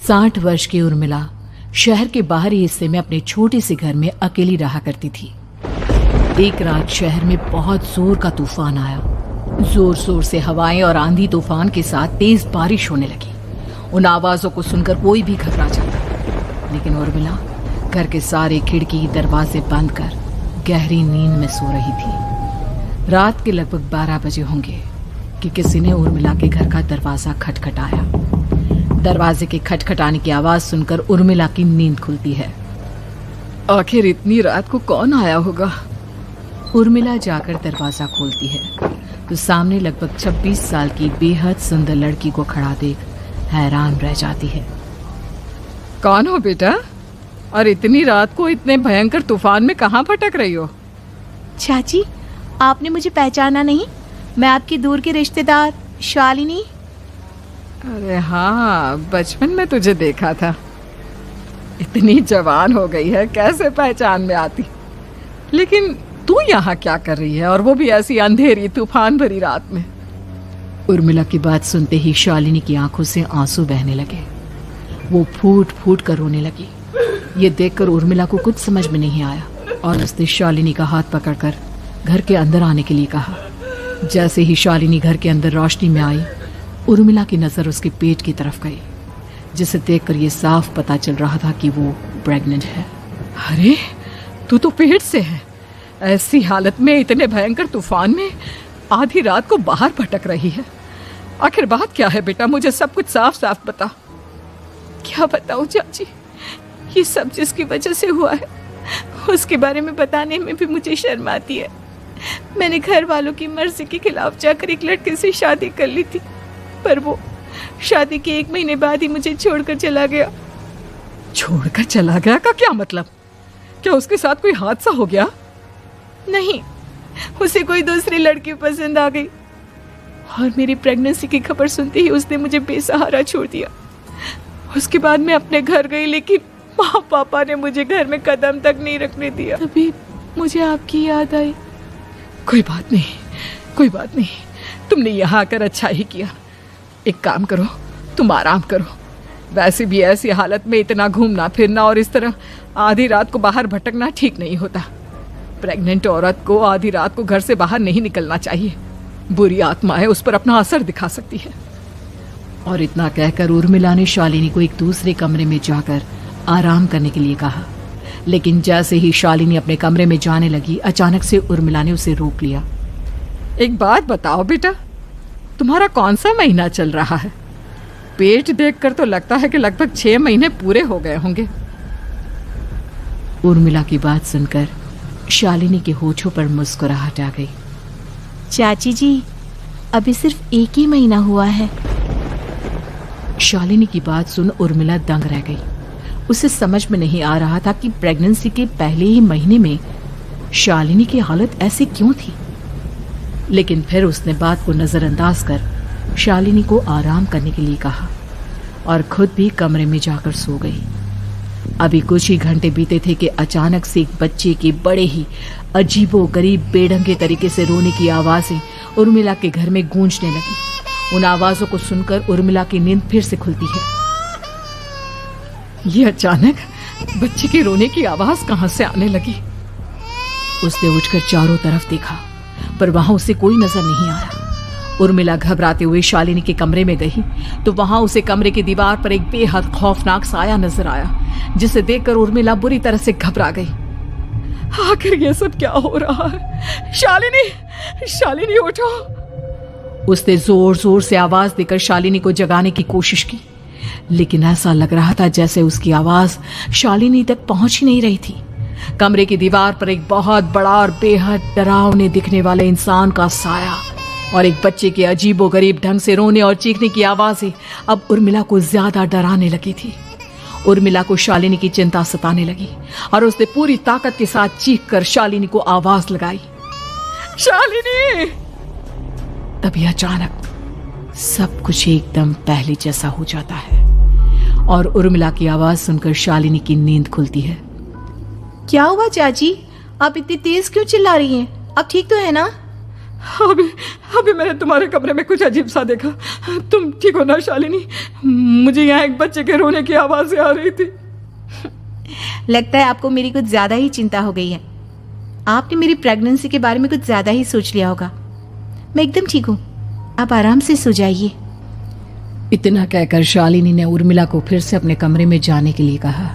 60 वर्ष की उर्मिला शहर के बाहरी हिस्से में अपने छोटे से घर में अकेली रहा करती थी। एक रात शहर में बहुत जोर का तूफान आया। जोर जोर से हवाएं और आंधी तूफान के साथ तेज बारिश होने लगी। उन आवाजों को सुनकर कोई भी घबरा जाता, लेकिन उर्मिला घर के सारे खिड़की दरवाजे बंद कर गहरी नींद में सो रही थी। रात के लगभग 12 बजे होंगे कि किसी ने उर्मिला के घर का दरवाजा खटखटाया। दरवाजे के खटखटाने की आवाज सुनकर उर्मिला की नींद खुलती है। आखिर इतनी रात को कौन आया होगा? उर्मिला जाकर दरवाजा खोलती है तो सामने लगभग 26 साल की बेहद सुंदर लड़की को खड़ा देख हैरान रह जाती है। कौन हो बेटा, और इतनी रात को इतने भयंकर तूफान में कहाँ भटक रही हो? चाची, आपने मुझे पहचाना नहीं? मैं आपकी दूर की रिश्तेदार शालिनी। अरे हाँ, बचपन में तुझे देखा था। इतनी जवान हो गई है, कैसे पहचान में आती। लेकिन तू यहाँ क्या कर रही है, और वो भी ऐसी अंधेरी तूफान भरी रात में? उर्मिला की बात सुनते ही शालिनी की आंखों से आंसू बहने लगे। वो फूट फूट कर रोने लगी। ये देखकर उर्मिला को कुछ समझ में नहीं आया और उसने शालिनी का हाथ पकड़कर घर के अंदर आने के लिए कहा। जैसे ही शालिनी घर के अंदर रोशनी में आई, उर्मिला की नजर उसके पेट की तरफ गई, जिसे देखकर ये साफ पता चल रहा था कि वो प्रेग्नेंट है। अरे तू तो पेट से है। ऐसी हालत में इतने भयंकर तूफान में आधी रात को बाहर भटक रही है। आखिर बात क्या है बेटा, मुझे सब कुछ साफ साफ बता। क्या बताऊं चाची, ये सब जिसकी वजह से हुआ है उसके बारे में बताने में भी मुझे शर्म आती है। मैंने घर वालों की मर्जी के खिलाफ जाकर एक लड़के से शादी कर ली थी, पर वो शादी के 1 महीने बाद ही मुझे छोड़कर चला गया। छोड़कर चला गया का क्या मतलब? क्या उसके साथ कोई हादसा हो गया? नहीं, उसे कोई दूसरी लड़की पसंद आ गई और मेरी प्रेगनेंसी की खबर सुनते ही उसने मुझे बेसहारा छोड़ दिया। उसके बाद मैं अपने घर गई, लेकिन माँ पापा ने मुझे घर में कदम तक नहीं रखने दिया। तभी मुझे आपकी याद आई। कोई बात नहीं, कोई बात नहीं, तुमने यहाँ आकर अच्छा ही किया। एक काम करो, तुम आराम करो। वैसे भी ऐसी हालत में इतना घूमना फिरना और इस तरह आधी रात को बाहर भटकना ठीक नहीं होता। प्रेग्नेंट औरत को आधी रात को घर से बाहर नहीं निकलना चाहिए। बुरी आत्माएं उस पर अपना असर दिखा सकती है। और इतना कहकर उर्मिला ने शालिनी को एक दूसरे कमरे में जाकर आराम करने के लिए कहा। लेकिन जैसे ही शालिनी अपने कमरे में जाने लगी, अचानक से उर्मिला ने उसे रोक लिया। एक बात बताओ बेटा, तुम्हारा कौन सा महीना चल रहा है? पेट देखकर तो लगता है कि लगभग 6 महीने पूरे हो गए होंगे। उर्मिला की बात सुनकर शालिनी के होठों पर मुस्कुराहट आ गई। चाची जी, अभी सिर्फ 1 ही महीना हुआ है। शालिनी की बात सुन उर्मिला दंग रह गई। उसे समझ में नहीं आ रहा था कि प्रेगनेंसी के पहले ही महीने में शालिनी की हालत ऐसी क्यों थी। लेकिन फिर उसने बात को नजरअंदाज कर शालिनी को आराम करने के लिए कहा और खुद भी कमरे में जाकर सो गई। अभी कुछ ही घंटे बीते थे कि अचानक से एक बच्चे की बड़े ही अजीबोगरीब बेढंगे तरीके से रोने की आवाजें उर्मिला के घर में गूंजने लगी। उन आवाजों को सुनकर उर्मिला की नींद फिर से खुलती है। ये अचानक बच्चे के रोने की आवाज कहां से आने लगी? उसने उठकर चारों तरफ देखा, पर वहां उसे कोई नजर नहीं आया। उर्मिला घबराते हुए शालिनी के कमरे में गई तो वहां उसे कमरे की दीवार पर एक बेहद खौफनाक साया नजर आया, जिसे देखकर उर्मिला बुरी तरह से घबरा गई। आखिर ये सब क्या हो रहा है? शालिनी, शालिनी उठो! उसने जोर जोर से आवाज देकर शालिनी को जगाने की कोशिश की, लेकिन ऐसा लग रहा था जैसे उसकी आवाज शालिनी तक पहुंच ही नहीं रही थी। कमरे की दीवार पर एक बहुत बड़ा और बेहद डरावने दिखने वाले इंसान का साया और एक बच्चे के अजीबोगरीब ढंग से रोने और चीखने की आवाजें अब उर्मिला को ज्यादा डराने लगी थी। उर्मिला को शालिनी की चिंता सताने लगी और उसने पूरी ताकत के साथ चीखकर शालिनी को आवाज लगाई, शालिनी! तभी अचानक सब कुछ एकदम पहले जैसा हो जाता है और उर्मिला की आवाज सुनकर शालिनी की नींद खुलती है। क्या हुआ चाची, आप इतनी तेज क्यों चिल्ला रही हैं? आप ठीक तो है ना? अभी अभी मैंने तुम्हारे कमरे में कुछ अजीब सा देखा। तुम ठीक हो ना शालिनी? मुझे यहाँ एक बच्चे के रोने की आवाज़ें आ रही थी। लगता है आपको मेरी कुछ ज़्यादा ही चिंता हो गई है। आपने मेरी प्रेगनेंसी के बारे में कुछ ज़्यादा ही सोच लिया होगा। मैं एकदम ठीक हूँ, आप आराम से सो जाइए। इतना कहकर शालिनी ने उर्मिला को फिर से अपने कमरे में जाने के लिए कहा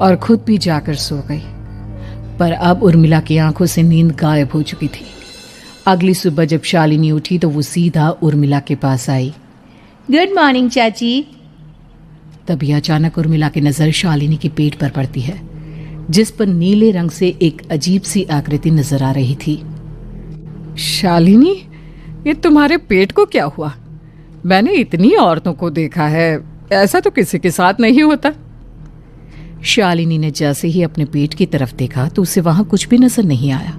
और खुद भी जाकर सो गई। पर अब उर्मिला की आंखों से नींद गायब हो चुकी थी। अगली सुबह जब शालिनी उठी तो वो सीधा उर्मिला के पास आई। गुड मॉर्निंग चाची। तभी अचानक उर्मिला की नजर शालिनी के पेट पर पड़ती है, जिस पर नीले रंग से एक अजीब सी आकृति नजर आ रही थी। शालिनी, ये तुम्हारे पेट को क्या हुआ? मैंने इतनी औरतों को देखा है, ऐसा तो किसी के साथ नहीं होता। शालिनी ने जैसे ही अपने पेट की तरफ देखा तो उसे वहां कुछ भी नजर नहीं आया।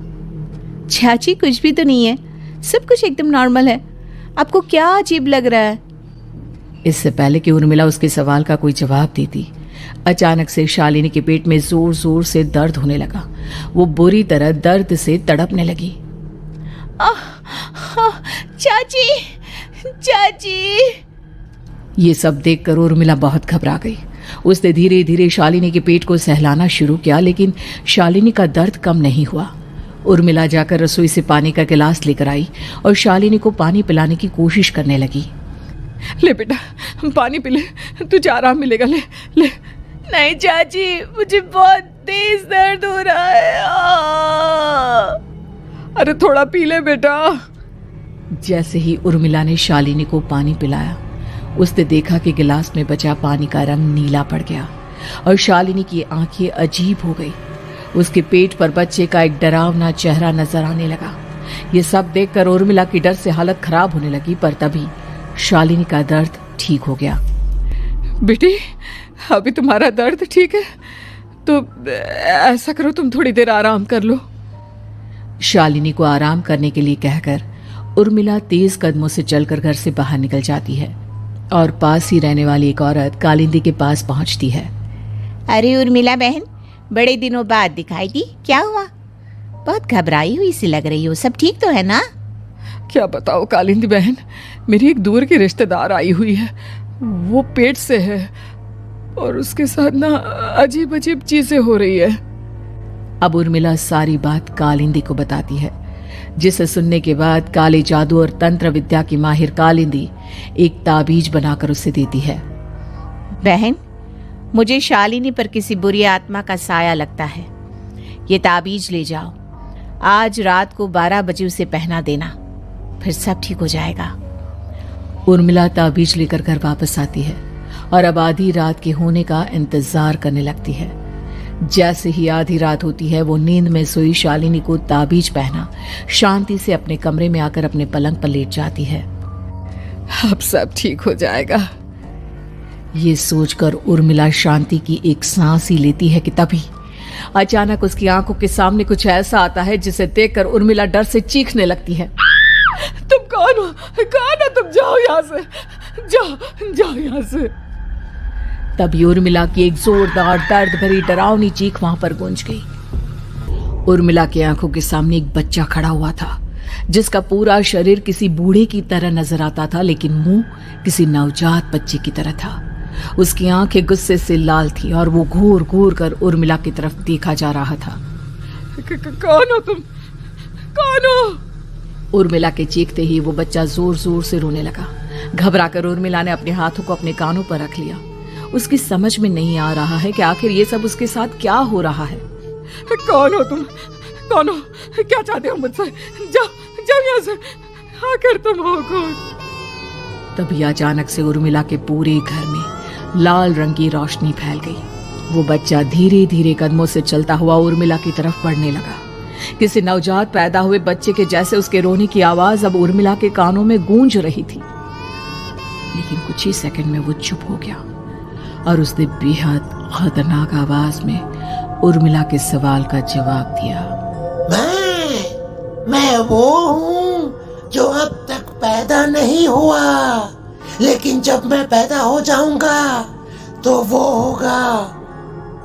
चाची कुछ भी तो नहीं है, सब कुछ एकदम नॉर्मल है। आपको क्या अजीब लग रहा है? इससे पहले कि उर्मिला उसके सवाल का कोई जवाब देती, अचानक से शालिनी के पेट में जोर जोर से दर्द होने लगा। वो बुरी तरह दर्द से तड़पने लगी। चाची, चाची। ये सब देखकर उर्मिला बहुत घबरा गई। उसने धीरे धीरे शालिनी के पेट को सहलाना शुरू किया, लेकिन शालिनी का दर्द कम नहीं हुआ। उर्मिला जाकर रसोई से पानी का गिलास लेकर आई और शालिनी को पानी पिलाने की कोशिश करने लगी। ले बेटा, पानी पी ले, तुझे आराम मिलेगा। ले ले। नहीं चाची, मुझे बहुत तेज दर्द हो रहा है। अरे थोड़ा पी ले बेटा। जैसे ही उर्मिला ने शालिनी को पानी पिलाया, उसने देखा कि गिलास में बचा पानी का रंग नीला पड़ गया और शालिनी की आंखें अजीब हो गई। उसके पेट पर बच्चे का एक डरावना चेहरा नजर आने लगा। ये सब देखकर उर्मिला की डर से हालत खराब होने लगी, पर तभी शालिनी का दर्द ठीक हो गया। बेटी, अभी तुम्हारा दर्द ठीक है तो ऐसा करो, तुम थोड़ी देर आराम कर लो। शालिनी को आराम करने के लिए कहकर उर्मिला तेज कदमों से चलकर घर से बाहर निकल जाती है और पास ही रहने वाली एक औरत कालिंदी के पास पहुंचती है। अरे उर्मिला बहन, बड़े दिनों बाद दिखाई दी, क्या हुआ? बहुत घबराई हुई सी लग रही हो, सब ठीक तो है ना? क्या बताओ कालिंदी बहन, मेरी एक दूर की रिश्तेदार आई हुई है। वो पेट से है और उसके साथ ना अजीब अजीब चीजें हो रही है। अब उर्मिला सारी बात कालिंदी को बताती है, जिसे सुनने के बाद काले जादू और तंत्र विद्या की माहिर कालिंदी एक ताबीज बनाकर उसे देती है। बहन, मुझे शालिनी पर किसी बुरी आत्मा का साया लगता है। ये ताबीज ले जाओ, आज रात को 12 बजे उसे पहना देना, फिर सब ठीक हो जाएगा। उर्मिला ताबीज लेकर घर वापस आती है और अब आधी रात के होने का इंतजार करने लगती है। जैसे ही आधी रात होती है, वो नींद में सोई शालिनी को ताबीज पहना शांति से अपने कमरे में आकर अपने पलंग पर लेट जाती है। अब सब ठीक हो जाएगा। ये सोचकर उर्मिला शांति की एक सांस ही लेती है कि तभी अचानक उसकी आंखों के सामने कुछ ऐसा आता है जिसे देखकर उर्मिला डर से चीखने लगती है। तुम कौन हो? कौन हो तुम? जाओ यहाँ से, जाओ जाओ यहाँ से। तभी उर्मिला की एक जोरदार दर्द भरी डरावनी चीख वहां पर गूंज गई। उर्मिला की आंखों के सामने एक बच्चा खड़ा हुआ था, जिसका पूरा शरीर किसी बूढ़े की तरह नजर आता था, लेकिन मुंह किसी नवजात बच्चे की तरह था। उसकी आंखें गुस्से से लाल थी और वो घूर घूर कर उर्मिला की तरफ देखा जा रहा था। कौन हो तुम? कौन हो? उर्मिला के चीखते ही वो बच्चा जोर जोर से रोने लगा। घबराकर उर्मिला ने अपने हाथों को अपने कानों पर रख लिया। उसकी समझ में नहीं आ रहा है कि आखिर ये सब उसके साथ क्या हो रहा है। कौन हो तुम? कौन हो? क्या चाहते हो मुझसे? जाओ जाओ यहाँ से, आखिर तुम हो कौन? तभी अचानक से उर्मिला के पूरे घर में लाल रंग की रोशनी फैल गई। वो बच्चा धीरे धीरे कदमों से चलता हुआ उर्मिला की तरफ बढ़ने लगा। किसी नवजात पैदा हुए बच्चे के जैसे उसके रोने की आवाज अब उर्मिला के कानों में गूंज रही थी। लेकिन कुछ ही सेकंड में वो चुप हो गया और उसने बेहद खतरनाक आवाज में उर्मिला के सवाल का जवाब दिया। मैं वो हूँ जो अब तक पैदा नहीं हुआ, लेकिन जब मैं पैदा हो जाऊंगा तो वो होगा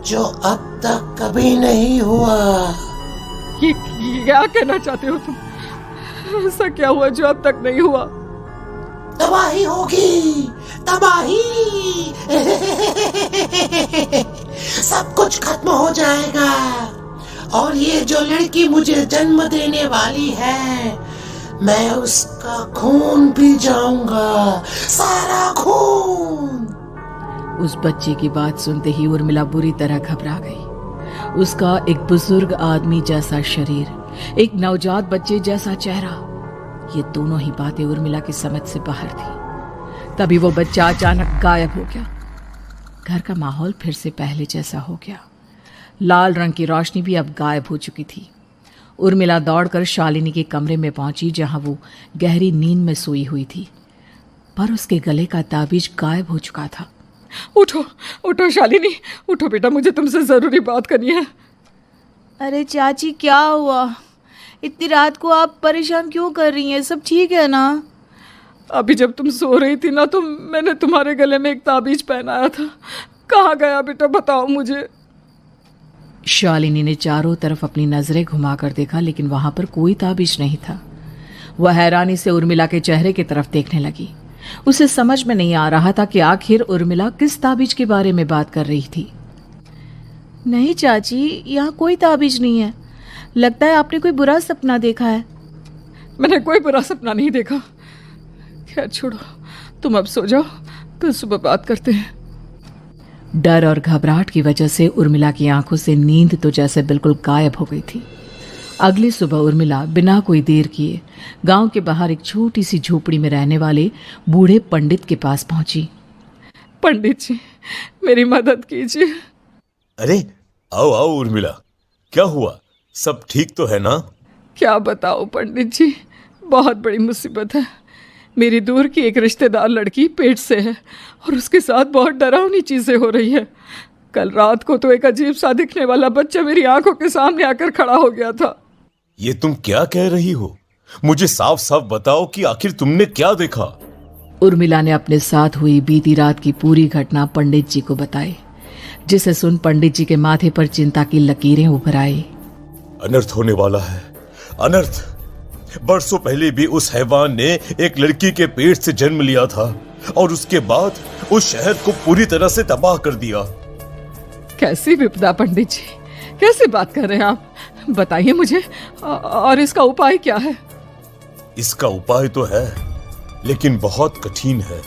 जो अब तक कभी नहीं हुआ। ये क्या कहना चाहते हो तुम? ऐसा क्या हुआ जो अब तक नहीं हुआ? तबाही होगी, तबाही। सब कुछ खत्म हो जाएगा और ये जो लड़की मुझे जन्म देने वाली है, मैं उसका खून पी जाऊंगा, सारा खून। उस बच्चे की बात सुनते ही उर्मिला बुरी तरह घबरा गई। उसका एक बुजुर्ग आदमी जैसा शरीर, एक नवजात बच्चे जैसा चेहरा, ये दोनों ही बातें उर्मिला की समझ से बाहर थी। तभी वो बच्चा अचानक गायब हो गया। घर का माहौल फिर से पहले जैसा हो गया। लाल रंग की रोशनी भी अब गायब हो चुकी थी। उर्मिला दौड़कर शालिनी के कमरे में पहुंची, जहां वो गहरी नींद में सोई हुई थी, पर उसके गले का ताबीज गायब हो चुका था। उठो उठो शालिनी, उठो बेटा, मुझे तुमसे जरूरी बात करनी है। अरे चाची, क्या हुआ? इतनी रात को आप परेशान क्यों कर रही हैं? सब ठीक है ना? अभी जब तुम सो रही थी ना, तो मैंने तुम्हारे गले में एक ताबीज पहनाया था। कहाँ गया बेटा, बताओ मुझे। शालिनी ने चारों तरफ अपनी नजरें घुमाकर देखा, लेकिन वहां पर कोई ताबीज नहीं था। वह हैरानी से उर्मिला के चेहरे की तरफ देखने लगी। उसे समझ में नहीं आ रहा था कि आखिर उर्मिला किस ताबीज के बारे में बात कर रही थी। नहीं चाची, यहाँ कोई ताबीज नहीं है। लगता है आपने कोई बुरा सपना देखा है। मैंने कोई बुरा सपना नहीं देखा। खैर छोड़ो, तुम अब सो जाओ, कल सुबह बात करते हैं। डर और घबराहट की वजह से उर्मिला की आंखों से नींद तो जैसे बिल्कुल गायब हो गई थी। अगली सुबह उर्मिला बिना कोई देर किए गांव के बाहर एक छोटी सी झोपड़ी में रहने वाले बूढ़े पंडित के पास पहुंची। पंडित जी, मेरी मदद कीजिए। अरे आओ आओ उर्मिला, क्या हुआ? सब ठीक तो है ना? क्या बताओ पंडित जी, बहुत बड़ी मुसीबत है। मेरी दूर की एक रिश्तेदार लड़की पेट से है और उसके साथ बहुत डरावनी चीजें हो रही है। कल रात को तो एक अजीब सा दिखने वाला बच्चा मेरी आंखों के सामने आकर खड़ा हो गया था। ये तुम क्या कह रही हो? मुझे साफ साफ बताओ कि आखिर तुमने क्या देखा? उर्मिला ने अपने साथ हुई बीती रात की पूरी घटना पंडित जी को बताई, जिसे सुन पंडित जी के माथे पर चिंता की लकीरें उभर आई। अनर्थ होने वाला है, अनर्थ। बरसों पहले भी उस हैवान ने एक लड़की के पेट से जन्म लिया था और उसके बाद उस शहर को पूरी तरह से तबाह कर दिया। कैसी विपदा पंडित जी, कैसे बात कर रहे हैं आप? बताइए मुझे, और इसका उपाय क्या है? इसका उपाय तो है, लेकिन बहुत कठिन है।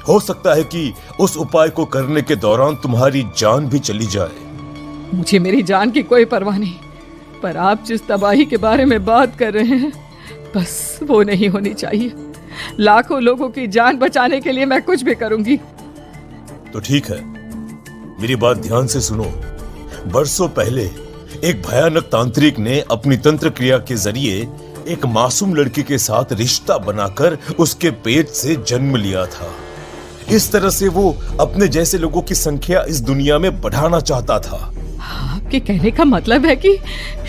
हो सकता है कि उस उपाय को करने के दौरान तुम्हारी जान भी चली जाए। मुझे मेरी जान की कोई परवाह नहीं, पर आप जिस तबाही के बारे में बात कर रहे हैं, बस वो नहीं होनी चाहिए। लाखों लोगों की जान बचाने के लिए मैं कुछ भी करूंगी। तो ठीक है, मेरी बात ध्यान से सुनो। बरसों पहले एक भयानक तांत्रिक ने अपनी तंत्र क्रिया के जरिए एक मासूम लड़की के साथ रिश्ता बनाकर उसके पेट से जन्म लिया था। इस तरह से वो अपने जैसे लोगों की संख्या इस दुनिया में बढ़ाना चाहता था। आपके कहने का मतलब है कि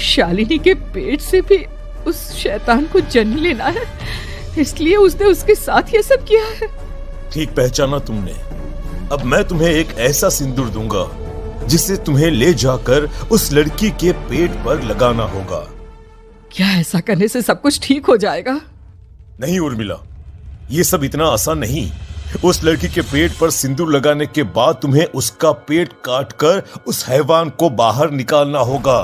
शालिनी के पेट से भी उस शैतान को जन्म लेना है, इसलिए उसने उसके साथ ये सब किया है। ठीक पहचाना तुमने। अब मैं तुम्हें एक ऐसा सिंदूर दूंगा जिसे तुम्हें ले जाकर उस लड़की के पेट पर लगाना होगा। क्या ऐसा करने से सब कुछ ठीक हो जाएगा? नहीं उर्मिला, ये सब इतना आसान नहीं। उस लड़की के पेट पर सिंदूर लगाने के बाद तुम्हें उसका पेट काटकर उस हैवान को बाहर निकालना होगा।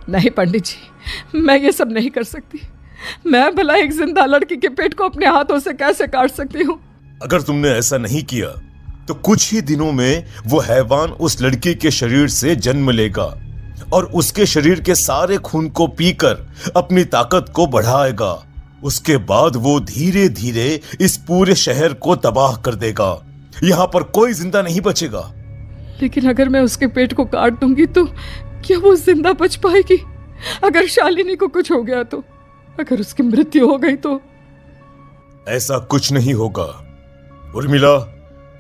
नहीं पंडित जी, मैं ये सब नहीं कर सकती। मैं भला एक जिंदा लड़की के पेट को अपने हाथों से कैसे काट सकती हूँ? अगर तुमने ऐसा नहीं किया तो कुछ ही दिनों में वो हैवान उस लड़की के शरीर से जन्म लेगा और उसके शरीर के सारे खून को पीकर अपनी ताकत को बढ़ाएगा। उसके बाद वो धीरे धीरे इस पूरे शहर को तबाह कर देगा। यहाँ पर कोई जिंदा नहीं बचेगा। लेकिन अगर मैं उसके पेट को काट दूंगी तो क्या वो जिंदा बच पाएगी? अगर शालिनी को कुछ हो गया तो, अगर उसकी मृत्यु हो गई तो? ऐसा कुछ नहीं होगा उर्मिला,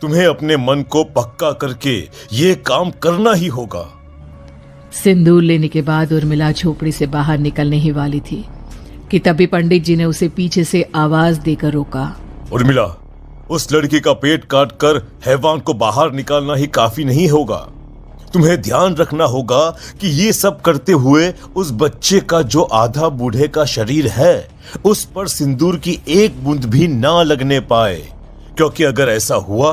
तुम्हें अपने मन को पक्का करके ये काम करना ही होगा। सिंदूर लेने के बाद उर्मिला झोपड़ी से बाहर निकलने ही वाली थी कि तभी पंडित जी ने उसे पीछे से आवाज देकर रोका। उर्मिला, उस लड़की का पेट काटकर हैवान को बाहर निकालना ही काफी नहीं होगा। तुम्हें ध्यान रखना होगा कि ये सब करते हुए उस बच्चे का जो आधा बूढ़े का शरीर है उस पर सिंदूर की एक बूंद भी ना लगने पाए, क्योंकि अगर ऐसा हुआ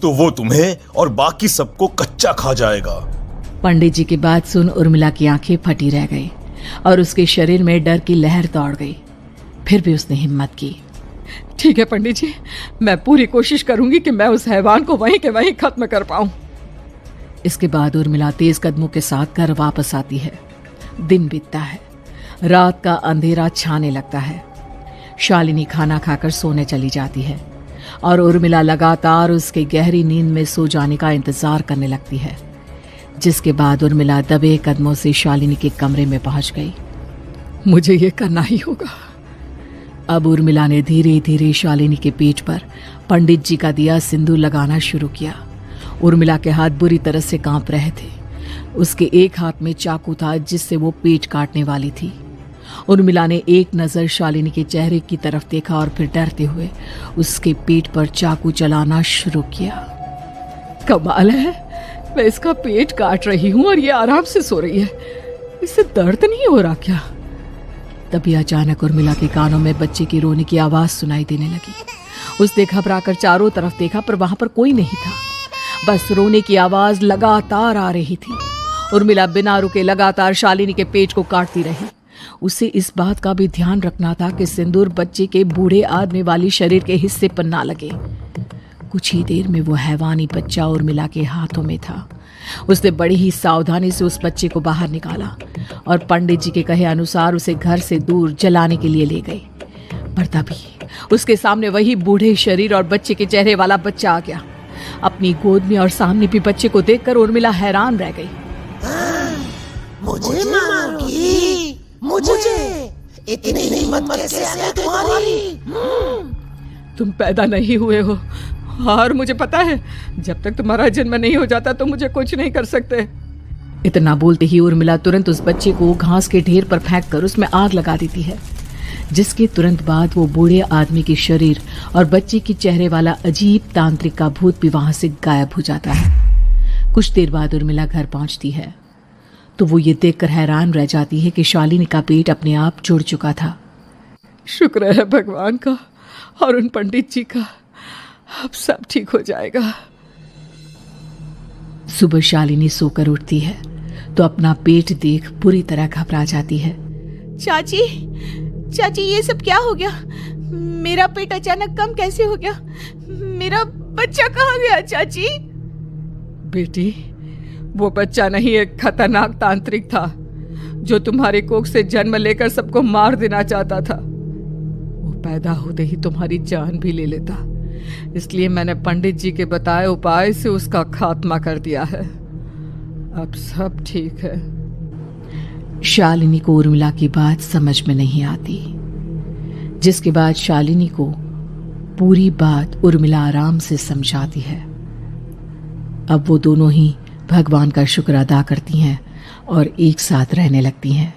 तो वो तुम्हें और बाकी सबको कच्चा खा जाएगा। पंडित जी की बात सुन उर्मिला की आंखें फटी रह गई और उसके शरीर में डर की लहर दौड़ गई। फिर भी उसने हिम्मत की। ठीक है पंडित जी, मैं पूरी कोशिश करूंगी कि मैं उस हैवान को वहीं के वहीं खत्म कर पाऊं। इसके बाद उर्मिला तेज कदमों के साथ घर वापस आती है। दिन बीतता है, रात का अंधेरा छाने लगता है। शालिनी खाना खाकर सोने चली जाती है और उर्मिला लगातार उसके गहरी नींद में सो जाने का इंतजार करने लगती है, जिसके बाद उर्मिला दबे कदमों से शालिनी के कमरे में पहुंच गई। मुझे ये करना ही होगा। अब उर्मिला ने धीरे धीरे शालिनी के पेट पर पंडित जी का दिया सिंदूर लगाना शुरू किया। उर्मिला के हाथ बुरी तरह से कांप रहे थे। उसके एक हाथ में चाकू था जिससे वो पेट काटने वाली थी। उर्मिला ने एक नज़र शालिनी के चेहरे की तरफ देखा और फिर डरते हुए उसके पेट पर चाकू चलाना शुरू किया। कमाल है, मैं इसका पेट काट रही हूँ और ये आराम से सो रही है। इससे दर्द नहीं हो रहा क्या? तभी अचानक उर्मिला के कानों में बच्चे की रोने की आवाज सुनाई देने लगी। उसने घबराकर चारों तरफ देखा पर वहां पर कोई नहीं था, बस रोने की आवाज लगातार आ रही थी। उर्मिला बिना रुके लगातार शालिनी के पेट को काटती रही। उसे इस बात का भी ध्यान रखना था कि सिंदूर बच्चे के बूढ़े आदमी वाली शरीर के हिस्से पर ना लगे। कुछ ही देर में वो हैवानी बच्चा उर्मिला के हाथों में था। उसने बड़ी ही सावधानी से उस बच्चे को बाहर निकाला और पंडित जी के कहे अनुसार उसे घर से दूर जलाने के लिए ले गए। पर तभी उसके सामने वही बूढ़े शरीर और बच्चे के चेहरे वाला बच्चा आ गया। अपनी गोद में और सामने भी बच्चे को देखकर उर्मिला हैरान रह गई। मुझे मारोगी? मुझे इतनी हिम्मत कैसे आ गई तुम्हारी? तुम पैदा नहीं हुए हो और मुझे पता है जब तक तुम्हारा जन्म नहीं हो जाता तो मुझे कुछ नहीं कर सकते। इतना बोलते ही उर्मिला तुरंत उस बच्चे को घास के ढेर पर फेंककर उसमें आग लगा देती है, जिसके तुरंत बाद वो बूढ़े आदमी के शरीर और बच्चे के चेहरे वाला अजीब तांत्रिक का भूत भी वहां से गायब हो जाता है। कुछ देर बाद उर्मिला घर पहुंचती है तो वो ये देखकर हैरान रह जाती है कि शालिनी का पेट अपने आप जुड़ चुका था। शुक्र है भगवान का और उन पंडित जी का, अब सब ठीक हो जाएगा। सुबह शालिनी सोकर उठती है तो अपना पेट देख बुरी तरह घबरा जाती है। चाची, चाची ये सब क्या हो गया? मेरा पेट अचानक कम कैसे हो गया? मेरा बच्चा कहाँ गया चाची? बेटी, वो बच्चा नहीं, एक खतरनाक तांत्रिक था जो तुम्हारी कोख से जन्म लेकर सबको मार देना चाहता था। वो पैदा होते ही तुम्हारी जान भी ले लेता, इसलिए मैंने पंडित जी के बताए उपाय से उसका खात्मा कर दिया है। अब सब ठीक है। शालिनी को उर्मिला की बात समझ में नहीं आती, जिसके बाद शालिनी को पूरी बात उर्मिला आराम से समझाती है। अब वो दोनों ही भगवान का शुक्र अदा करती हैं और एक साथ रहने लगती हैं।